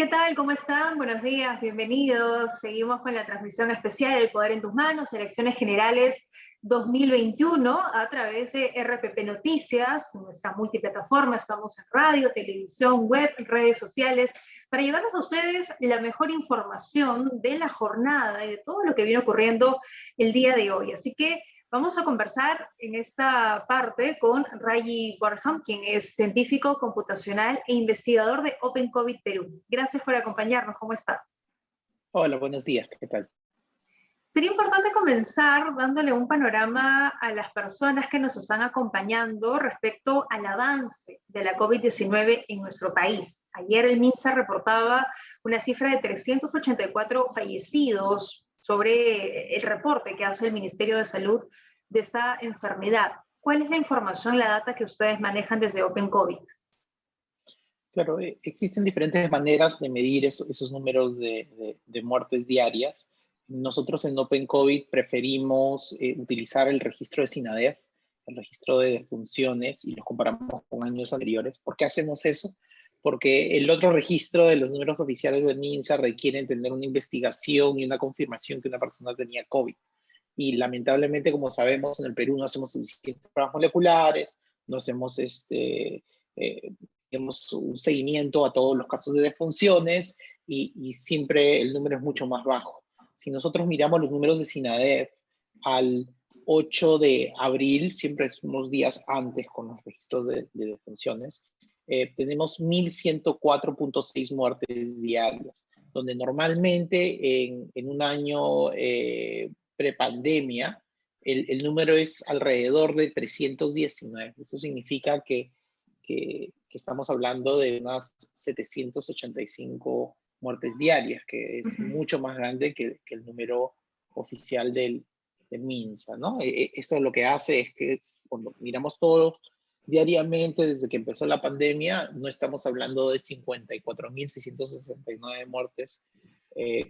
¿Qué tal? ¿Cómo están? Buenos días, bienvenidos. Seguimos con la transmisión especial El Poder en tus Manos, Elecciones Generales 2021 a través de RPP Noticias, nuestra multiplataforma. Estamos en radio, televisión, web, redes sociales, para llevarnos a ustedes la mejor información de la jornada y de todo lo que viene ocurriendo el día de hoy. Así que vamos a conversar en esta parte con Rayi Borham, quien es científico computacional e investigador de Open COVID Perú. Gracias por acompañarnos. ¿Cómo estás? Hola, buenos días. ¿Qué tal? Sería importante comenzar dándole un panorama a las personas que nos están acompañando respecto al avance de la COVID-19 en nuestro país. Ayer el MINSA reportaba una cifra de 384 fallecidos sobre el reporte que hace el Ministerio de Salud de esta enfermedad. ¿Cuál es la información, la data que ustedes manejan desde Open COVID? Claro, existen diferentes maneras de medir esos números de muertes diarias. Nosotros en Open COVID preferimos utilizar el registro de SINADEF, el registro de defunciones, y los comparamos con años anteriores. ¿Por qué hacemos eso? Porque el otro registro de los números oficiales de MINSA requieren tener una investigación y una confirmación que una persona tenía COVID. Y lamentablemente, como sabemos, en el Perú no hacemos suficientes pruebas moleculares, no hacemos digamos, un seguimiento a todos los casos de defunciones y siempre el número es mucho más bajo. Si nosotros miramos los números de SINADEF al 8 de abril, siempre es unos días antes con los registros de defunciones, tenemos 1.104.6 muertes diarias, donde normalmente en un año prepandemia el número es alrededor de 319. Eso significa que estamos hablando de unas 785 muertes diarias, que es mucho más grande que el número oficial del MINSA, ¿no? Esto lo que hace es que cuando miramos todos diariamente desde que empezó la pandemia, no estamos hablando de 54.669 muertes,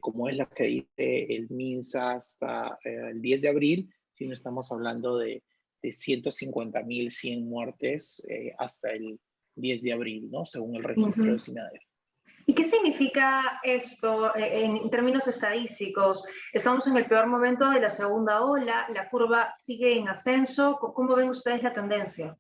como es la que dice el MINSA hasta el 10 de abril, sino estamos hablando de 150.100 muertes hasta el 10 de abril, ¿no? Según el registro de SINADEF. ¿Y qué significa esto en términos estadísticos? ¿Estamos en el peor momento de la segunda ola? ¿La curva sigue en ascenso? ¿Cómo ven ustedes la tendencia?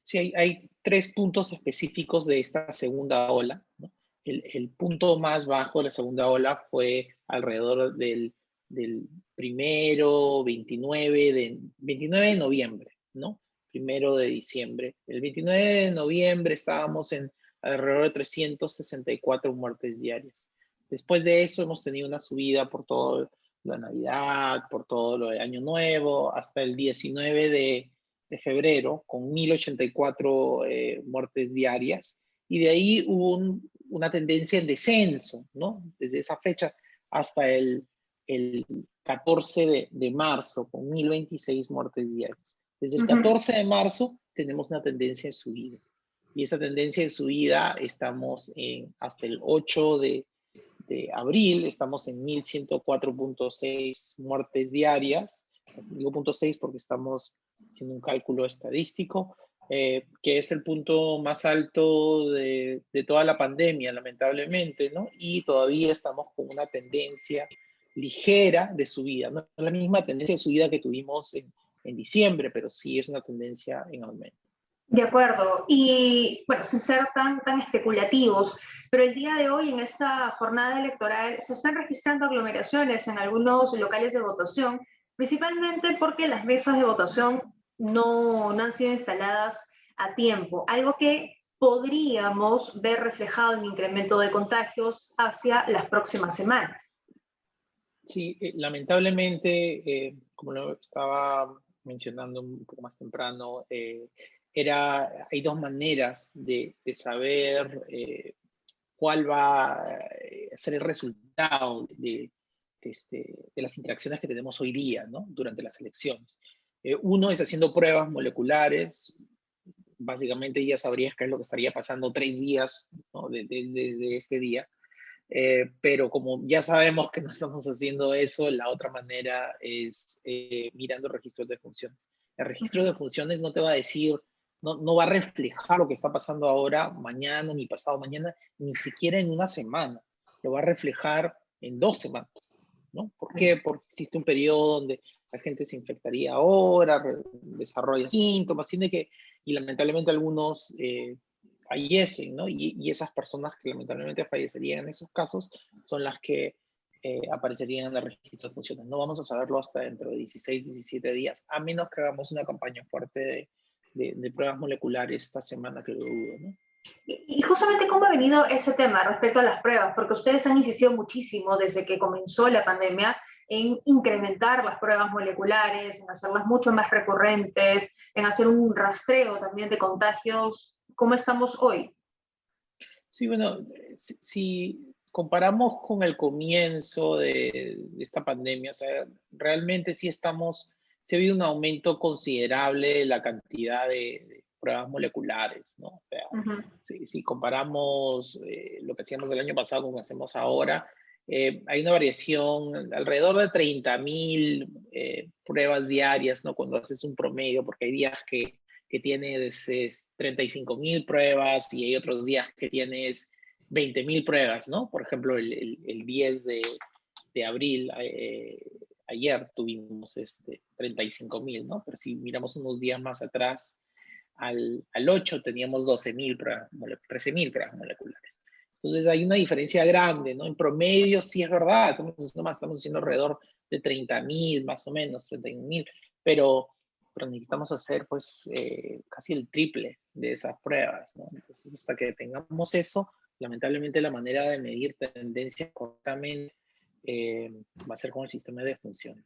Sí, hay tres puntos específicos de esta segunda ola, ¿no? El punto más bajo de la segunda ola fue alrededor del primero, 29 de noviembre, ¿no? Primero de diciembre. El 29 de noviembre estábamos en alrededor de 364 muertes diarias. Después de eso hemos tenido una subida por toda la Navidad, por todo lo de Año Nuevo, hasta el 19 de febrero, con 1.084 muertes diarias, y de ahí hubo una tendencia en descenso, ¿no? Desde esa fecha hasta el 14 de marzo, con 1.026 muertes diarias. Desde el 14 de marzo tenemos una tendencia de subida. Y esa tendencia de subida estamos hasta el 8 de abril, estamos en 1.104.6 muertes diarias. Digo 0.6 porque estamos haciendo un cálculo estadístico, que es el punto más alto de toda la pandemia, lamentablemente, ¿no? Y todavía estamos con una tendencia ligera de subida. No es la misma tendencia de subida que tuvimos en diciembre, pero sí es una tendencia en aumento. De acuerdo. Y bueno, sin ser tan especulativos, pero el día de hoy en esta jornada electoral se están registrando aglomeraciones en algunos locales de votación, principalmente porque las mesas de votación no han sido instaladas a tiempo, algo que podríamos ver reflejado en incremento de contagios hacia las próximas semanas. Sí, lamentablemente, como lo estaba mencionando un poco más temprano, hay dos maneras de saber cuál va a ser el resultado de las interacciones que tenemos hoy día, ¿no? Durante las elecciones. Uno es haciendo pruebas moleculares. Básicamente ya sabrías qué es lo que estaría pasando 3 días, ¿no? desde este día. Pero como ya sabemos que no estamos haciendo eso, la otra manera es mirando registros de funciones. El registro de funciones no te va a decir no va a reflejar lo que está pasando ahora, mañana, ni pasado mañana, ni siquiera en una semana. Lo va a reflejar en 2 semanas, ¿no? ¿Por qué? Porque existe un periodo donde la gente se infectaría ahora, desarrolla síntomas, y lamentablemente algunos fallecen, ¿no? Y esas personas que lamentablemente fallecerían en esos casos son las que aparecerían en el registro de funciones. No vamos a saberlo hasta dentro de 16, 17 días, a menos que hagamos una campaña fuerte de pruebas moleculares esta semana, que lo dudo, ¿no? Y justamente cómo ha venido ese tema respecto a las pruebas, porque ustedes han insistido muchísimo desde que comenzó la pandemia en incrementar las pruebas moleculares, en hacerlas mucho más recurrentes, en hacer un rastreo también de contagios. ¿Cómo estamos hoy? Sí, bueno, si comparamos con el comienzo de esta pandemia, o sea, realmente sí ha habido un aumento considerable de la cantidad de pruebas moleculares, ¿no? O sea, Ujú. si comparamos lo que hacíamos el año pasado con lo que hacemos ahora, hay una variación alrededor de 30.000 pruebas diarias, ¿no? Cuando haces un promedio, porque hay días que tienes 35.000 pruebas y hay otros días que tienes 20.000 pruebas, ¿no? Por ejemplo, el 10 de abril, ayer tuvimos 35.000, ¿no? Pero si miramos unos días más atrás, al 8 teníamos 12.000 pruebas, 13.000 pruebas moleculares. Entonces hay una diferencia grande, ¿no? En promedio sí es verdad, estamos haciendo alrededor de 30.000, más o menos, 31.000, pero necesitamos hacer pues casi el triple de esas pruebas, ¿no? Entonces hasta que tengamos eso, lamentablemente la manera de medir tendencias correctamente va a ser con el sistema de funciones.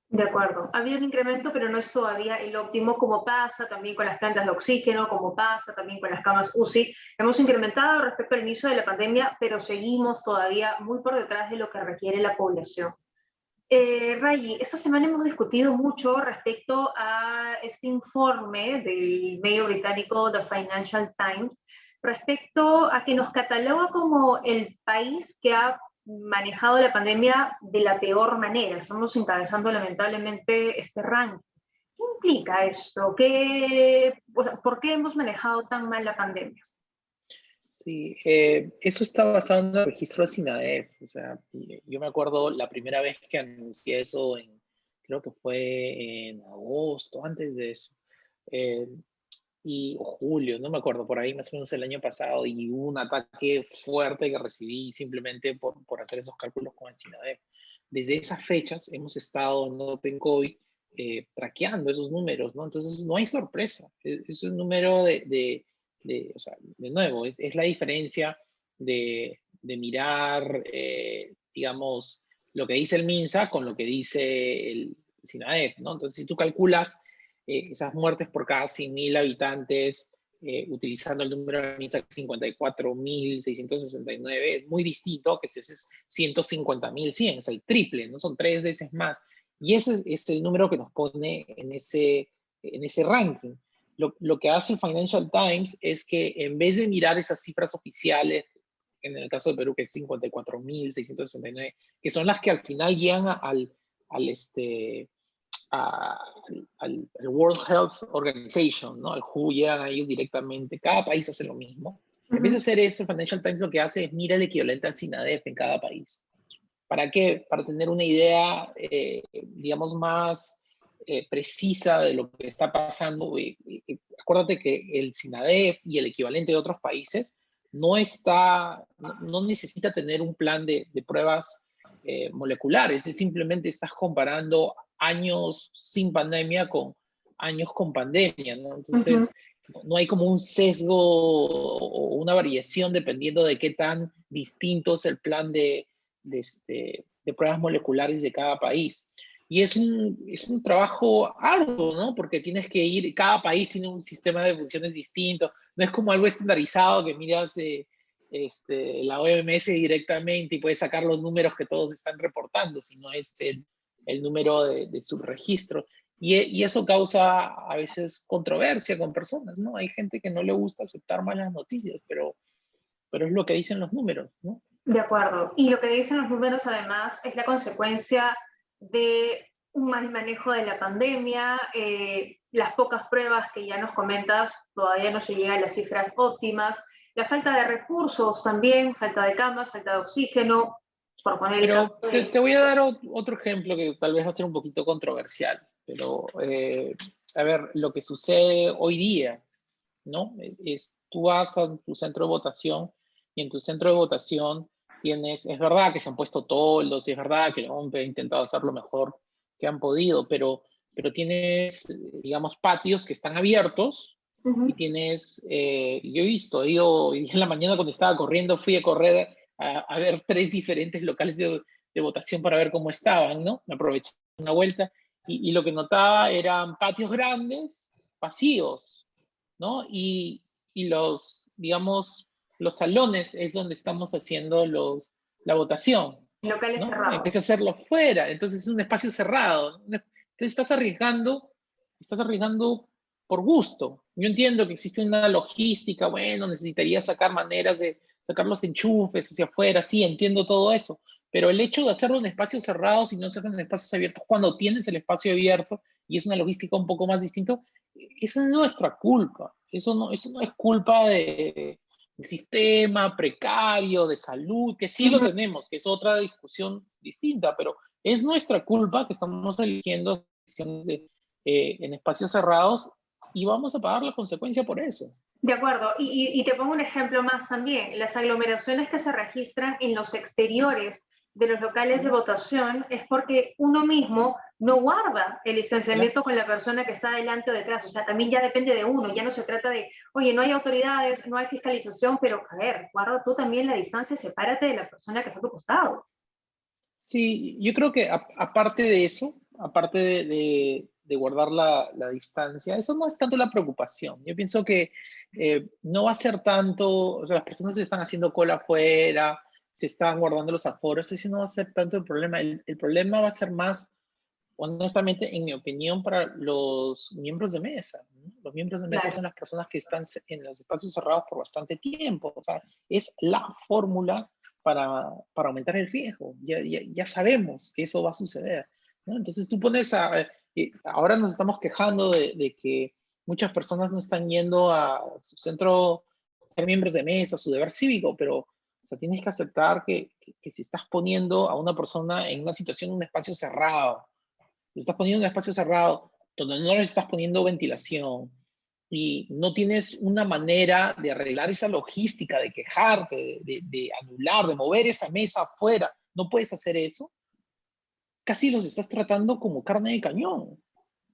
De acuerdo. Ha habido un incremento, pero no es todavía el óptimo, como pasa también con las plantas de oxígeno, como pasa también con las camas UCI. Hemos incrementado respecto al inicio de la pandemia, pero seguimos todavía muy por detrás de lo que requiere la población. Rayi, esta semana hemos discutido mucho respecto a este informe del medio británico The Financial Times, respecto a que nos cataloga como el país que ha manejado la pandemia de la peor manera. Estamos encabezando lamentablemente este ranking. ¿Qué implica esto? ¿Por qué hemos manejado tan mal la pandemia? Sí, eso está basado en el registro de SINADEF. O sea, yo me acuerdo la primera vez que anuncié eso, creo que fue en agosto, antes de eso, eh, o julio, no me acuerdo, por ahí más o menos el año pasado, y hubo un ataque fuerte que recibí simplemente por hacer esos cálculos con el SINADEF. Desde esas fechas hemos estado en Open COVID traqueando esos números, ¿no? Entonces no hay sorpresa, es un número o sea, de nuevo, es la diferencia de mirar, digamos, lo que dice el MINSA con lo que dice el SINADEF, ¿no? Entonces, si tú calculas esas muertes por cada 100.000 habitantes, utilizando el número de MINSA 54.669, es muy distinto que si es 150.100, es el triple, ¿no? Son 3 veces más. Y ese es el número que nos pone en ese ranking. Lo que hace el Financial Times es que en vez de mirar esas cifras oficiales, en el caso de Perú, que es 54.669, que son las que al final guían al World Health Organization, ¿no? Al WHO, llegan a ellos directamente. Cada país hace lo mismo. En vez de hacer eso, Financial Times lo que hace es mira el equivalente al SINADEF en cada país. ¿Para qué? Para tener una idea, digamos, más precisa de lo que está pasando. Acuérdate que el SINADEF y el equivalente de otros países no necesita tener un plan de pruebas moleculares, es simplemente estás comparando años sin pandemia con años con pandemia, ¿no? Entonces, no hay como un sesgo o una variación dependiendo de qué tan distinto es el plan de pruebas moleculares de cada país. Y es un trabajo arduo, ¿no? Porque tienes que cada país tiene un sistema de funciones distinto, no es como algo estandarizado que miras de la OMS directamente y puedes sacar los números que todos están reportando, sino es el número de subregistro. Y eso causa a veces controversia con personas, ¿no? Hay gente que no le gusta aceptar malas noticias, pero es lo que dicen los números, ¿no? De acuerdo. Y lo que dicen los números además es la consecuencia de un mal manejo de la pandemia, las pocas pruebas que ya nos comentas, todavía no se llega a las cifras óptimas, la falta de recursos también, falta de camas, falta de oxígeno, por poner el caso Pero de... te voy a dar otro ejemplo que tal vez va a ser un poquito controversial, pero a ver, lo que sucede hoy día, ¿no? Tú vas a tu centro de votación y en tu centro de votación tienes, es verdad que se han puesto toldos, y es verdad que el OMPE ha intentado hacer lo mejor que han podido, pero tienes, digamos, patios que están abiertos Ujú. y tienes, yo he visto, he ido, hoy en la mañana cuando estaba corriendo, fui a correr a ver 3 diferentes locales de votación para ver cómo estaban, ¿no? Me aproveché una vuelta y lo que notaba eran patios grandes, vacíos, ¿no? Y los, digamos, los salones es donde estamos haciendo la votación, Locales ¿no? En vez de cerrados. hacerlo fuera, entonces es un espacio cerrado. Entonces estás arriesgando por gusto. Yo entiendo que existe una logística, bueno, necesitaría sacar maneras de sacar los enchufes hacia afuera, sí, entiendo todo eso, pero el hecho de hacerlo en espacios cerrados y no hacerlo en espacios abiertos, cuando tienes el espacio abierto y es una logística un poco más distinta, eso no es nuestra culpa, eso no es culpa de sistema precario, de salud, que sí lo Ujú. tenemos, que es otra discusión distinta, pero es nuestra culpa que estamos eligiendo en espacios cerrados y vamos a pagar la consecuencia por eso. De acuerdo, y te pongo un ejemplo más también. Las aglomeraciones que se registran en los exteriores de los locales de votación es porque uno mismo no guarda el Claro. distanciamiento con la persona que está delante o detrás. O sea, también ya depende de uno, ya no se trata de, oye, no hay autoridades, no hay fiscalización, pero a ver, guarda tú también la distancia, sepárate de la persona que está a tu costado. Sí, yo creo que aparte de eso, aparte de guardar la distancia, eso no es tanto la preocupación. Yo pienso que no va a ser tanto, o sea, las personas se están haciendo cola afuera, se están guardando los aforos, ese no va a ser tanto el problema. El problema va a ser más, honestamente, en mi opinión, para los miembros de mesa, ¿no? Los miembros de mesa Claro. son las personas que están en los espacios cerrados por bastante tiempo. O sea, es la fórmula para aumentar el riesgo. Ya sabemos que eso va a suceder, ¿no? Entonces tú pones ahora nos estamos quejando de que muchas personas no están yendo a su centro, a ser miembros de mesa, su deber cívico, pero o sea, tienes que aceptar que si estás poniendo a una persona en una situación, en un espacio cerrado, le estás poniendo un espacio cerrado donde no le estás poniendo ventilación y no tienes una manera de arreglar esa logística, de quejarte, de anular, de mover esa mesa afuera, no puedes hacer eso, casi los estás tratando como carne de cañón,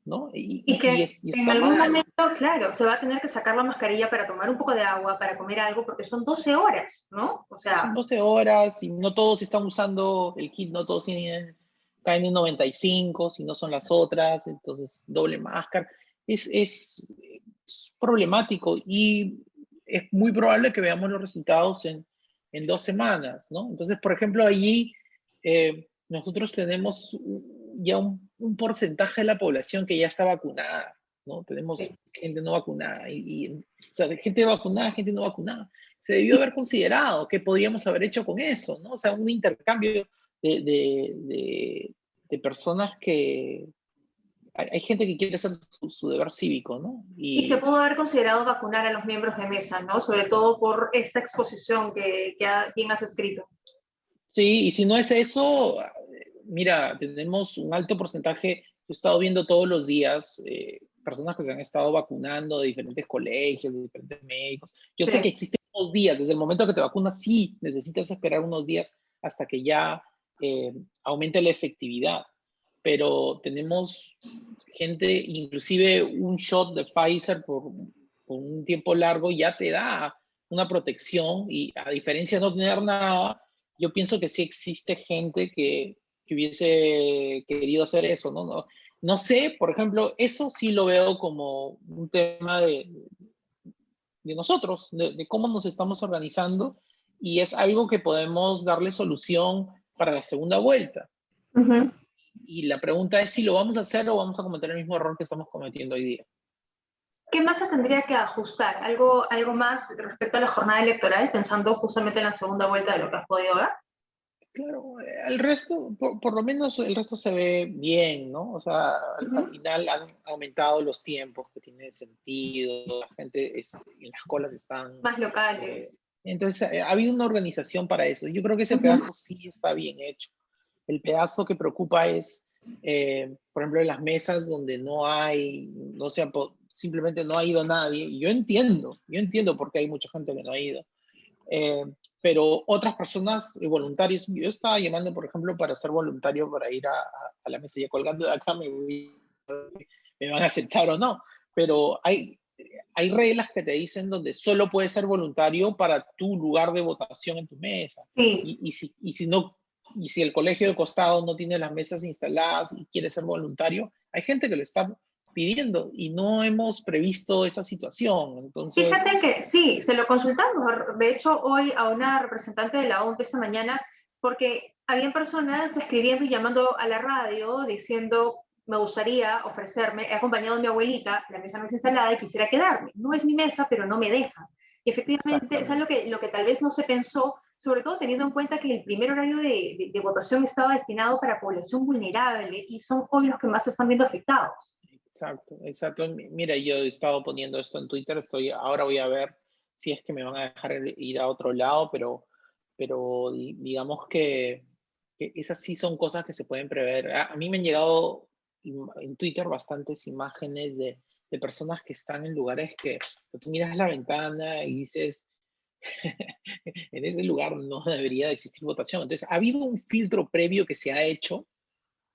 ¿no? Y que Y en está algún mal. momento, claro, se va a tener que sacar la mascarilla para tomar un poco de agua, para comer algo, porque son 12 horas, ¿no? O Son sea, 12 horas y no todos están usando el kit, no todos tienen KN95, si no son las otras, entonces doble máscara. Es problemático y es muy probable que veamos los resultados en 2 semanas, ¿no? Entonces, por ejemplo, allí nosotros tenemos ya un porcentaje de la población que ya está vacunada, ¿no? Tenemos sí. gente no vacunada o sea, gente vacunada, gente no vacunada. Se debió haber considerado qué podríamos haber hecho con eso, ¿no? O sea, un intercambio de, de, de personas que... Hay gente que quiere hacer su deber cívico, ¿no? Y se Y pudo haber considerado vacunar a los miembros de mesa, ¿no? Sobre todo por esta exposición que bien has escrito. sí, y si no es eso, mira, tenemos un alto porcentaje, he estado viendo todos los días personas que se han estado vacunando de diferentes colegios, de diferentes médicos. Yo sé que Sí. existen unos días, desde el momento que te vacunas, sí, necesitas esperar unos días hasta que ya aumente la efectividad. Pero tenemos gente, inclusive un shot de Pfizer por un tiempo largo ya te da una protección y a diferencia de no tener nada, yo pienso que sí existe gente que hubiese querido hacer eso, ¿no? No sé, por ejemplo, eso sí lo veo como un tema de nosotros, de cómo nos estamos organizando y es algo que podemos darle solución para la segunda vuelta, Ujú. ¿no? Y la pregunta es si lo vamos a hacer o vamos a cometer el mismo error que estamos cometiendo hoy día. ¿Qué más se tendría que ajustar? ¿Algo más respecto a la jornada electoral, pensando justamente en la segunda vuelta de lo que has podido ver? Claro, el resto, por lo menos el resto se ve bien, ¿no? O sea, al Ujú. final han aumentado los tiempos que tiene sentido, la gente en las colas están. Más eh, locales. entonces, ha habido una organización para eso. Yo creo que ese Ujú. pedazo sí está bien hecho. El pedazo que preocupa es, por ejemplo, en las mesas donde no hay, no sea, simplemente no ha ido nadie. Y yo entiendo por qué hay mucha gente que no ha ido. Eh, pero otras personas voluntarios, yo estaba llamando, por ejemplo, para ser voluntario para ir a la mesa, ya colgando de acá me van a aceptar o no, pero hay reglas que te dicen donde solo puedes ser voluntario para tu lugar de votación en tu mesa. Sí. Y si no, y si el colegio de costado no tiene las mesas instaladas y quiere ser voluntario, hay gente que lo está pidiendo y no hemos previsto esa situación. Entonces, Fíjate que sí, se lo consultamos, de hecho, hoy a una representante de la OMP esta mañana, porque habían personas escribiendo y llamando a la radio diciendo, me gustaría ofrecerme, he acompañado a mi abuelita, la mesa no es instalada y quisiera quedarme. No es mi mesa, pero no me deja. Y efectivamente, eso es exactamente. lo que tal vez no se pensó, sobre todo teniendo en cuenta que el primer horario de votación estaba destinado para población vulnerable y son hoy los que más se están viendo afectados. Exacto, exacto. Mira, yo he estado poniendo esto en Twitter, ahora voy a ver si es que me van a dejar ir a otro lado, pero digamos que esas sí son cosas que se pueden prever. A mí me han llegado en Twitter bastantes imágenes de personas que están en lugares que tú miras la ventana y dices, en ese lugar no debería de existir votación. Entonces, ha habido un filtro previo que se ha hecho,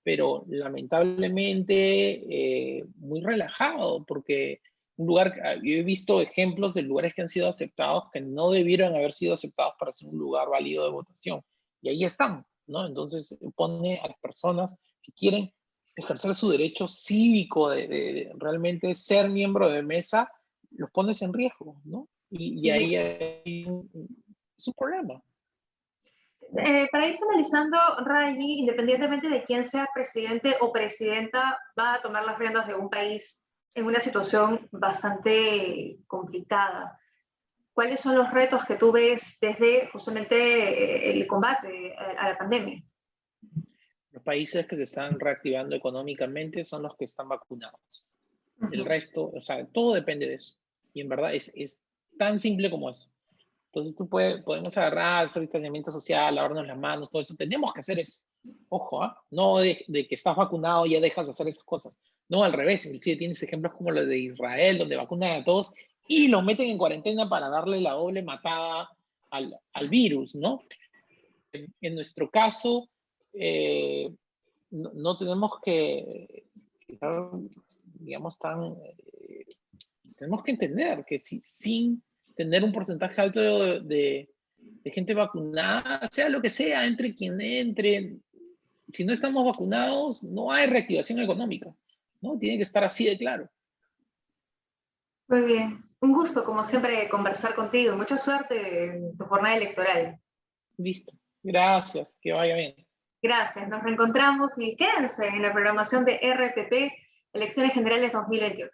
pero lamentablemente muy relajado, porque yo he visto ejemplos de lugares que han sido aceptados que no debieron haber sido aceptados para ser un lugar válido de votación. Y ahí están, ¿no? Entonces pone a las personas que quieren ejercer su derecho cívico de realmente ser miembro de mesa, los pones en riesgo, ¿no? Y Sí. ahí es un problema. Para ir finalizando, Rayi, independientemente de quién sea presidente o presidenta, va a tomar las riendas de un país en una situación bastante complicada. ¿Cuáles son los retos que tú ves desde justamente el combate a la pandemia? Los países que se están reactivando económicamente son los que están vacunados. Uh El -huh. resto, o sea, todo depende de eso. Y en verdad es tan simple como eso. Entonces podemos agarrar, hacer distanciamiento social, lavarnos las manos, todo eso. Tenemos que hacer eso. Ojo, ¿ah? No de que estás vacunado ya dejas de hacer esas cosas. No, al revés. Sí, tienes ejemplos como los de Israel, donde vacunan a todos y los meten en cuarentena para darle la doble matada al virus, ¿no? En nuestro caso, no tenemos que estar, digamos, tenemos que entender que sin tener un porcentaje alto de gente vacunada, sea lo que sea, entre quien entre, si no estamos vacunados, no hay reactivación económica, ¿no? Tiene que estar así de claro. Muy bien. Un gusto, como siempre, conversar contigo. Mucha suerte en tu jornada electoral. Listo. Gracias, que vaya bien. Gracias. Nos reencontramos y quédense en la programación de RPP, Elecciones Generales 2021.